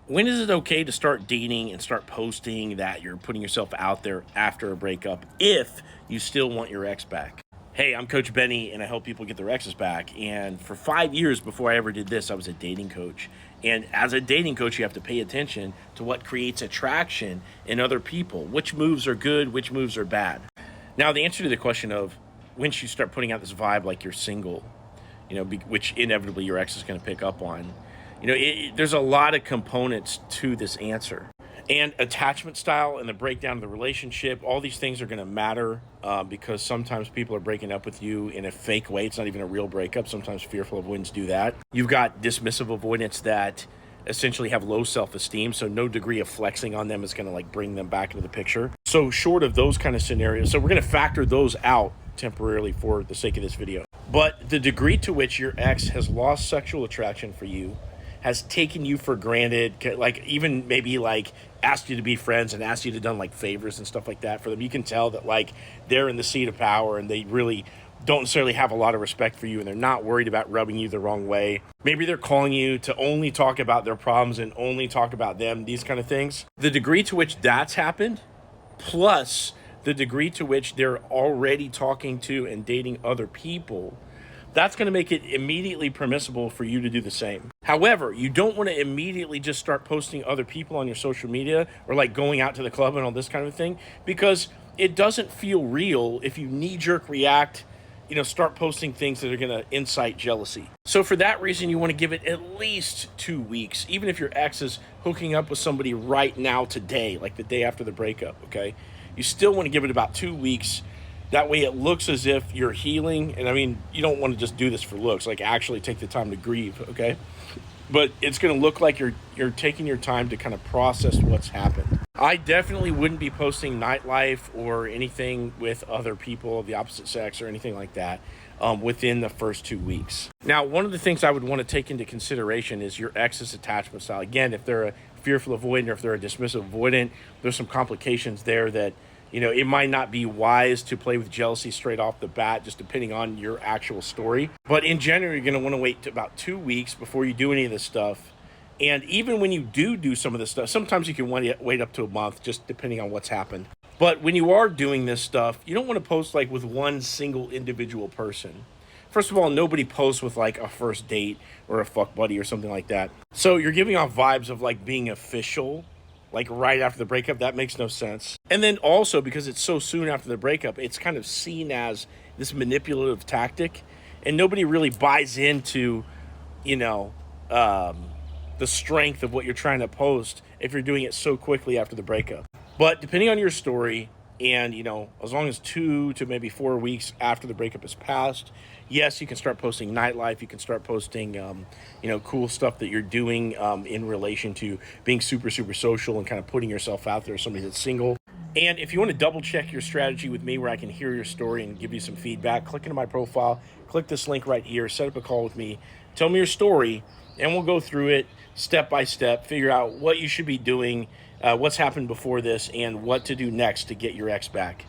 When is it okay to start dating and start posting that you're putting yourself out there after a breakup if you still want your ex back? Hey, I'm Coach Benny, and I help people get their exes back. And for 5 years before I ever did this, I was a dating coach. And as a dating coach, you have to pay attention to what creates attraction in other people. Which moves are good, which moves are bad. Now, the answer to the question of when you start putting out this vibe like you're single, which inevitably your ex is going to pick up on, there's a lot of components to this answer. And attachment style and the breakdown of the relationship, all these things are going to matter because sometimes people are breaking up with you in a fake way. It's not even a real breakup. Sometimes fearful avoidance do that. You've got dismissive avoidance that essentially have low self-esteem, so no degree of flexing on them is going to bring them back into the picture. So short of those kind of scenarios, so we're going to factor those out temporarily for the sake of this video. But the degree to which your ex has lost sexual attraction for you, has taken you for granted, even maybe asked you to be friends and asked you to done favors and stuff like that for them. You can tell that they're in the seat of power and they really don't necessarily have a lot of respect for you, and they're not worried about rubbing you the wrong way. Maybe they're calling you to only talk about their problems and only talk about them, these kind of things. The degree to which that's happened, plus the degree to which they're already talking to and dating other people, that's going to make it immediately permissible for you to do the same. However, you don't want to immediately just start posting other people on your social media or going out to the club and all this kind of thing, because it doesn't feel real if you knee-jerk react, start posting things that are going to incite jealousy. So for that reason, you want to give it at least 2 weeks, even if your ex is hooking up with somebody right now today, like the day after the breakup, okay? You still want to give it about 2 weeks. That way it looks as if you're healing. And you don't want to just do this for looks, actually take the time to grieve, okay? But it's going to look like you're taking your time to kind of process what's happened. I definitely wouldn't be posting nightlife or anything with other people of the opposite sex or anything like that within the first 2 weeks. Now, one of the things I would want to take into consideration is your ex's attachment style. Again, if they're a fearful avoidant or if they're a dismissive avoidant, there's some complications there that it might not be wise to play with jealousy straight off the bat, just depending on your actual story. But in general, you're going to want to wait about 2 weeks before you do any of this stuff. And even when you do some of this stuff, sometimes you can wait up to a month, just depending on what's happened. But when you are doing this stuff, you don't want to post with one single individual person. First of all, nobody posts with a first date or a fuck buddy or something like that. So you're giving off vibes of being official, right after the breakup. That makes no sense. And then also, because it's so soon after the breakup, it's kind of seen as this manipulative tactic, and nobody really buys into, the strength of what you're trying to post if you're doing it so quickly after the breakup. But depending on your story, and as long as 2 to maybe 4 weeks after the breakup has passed, yes, you can start posting nightlife. You can start posting, cool stuff that you're doing in relation to being super, super social and kind of putting yourself out there as somebody that's single. And if you want to double check your strategy with me where I can hear your story and give you some feedback, click into my profile, click this link right here, set up a call with me, tell me your story, and we'll go through it step by step, figure out what you should be doing, what's happened before this, and what to do next to get your ex back.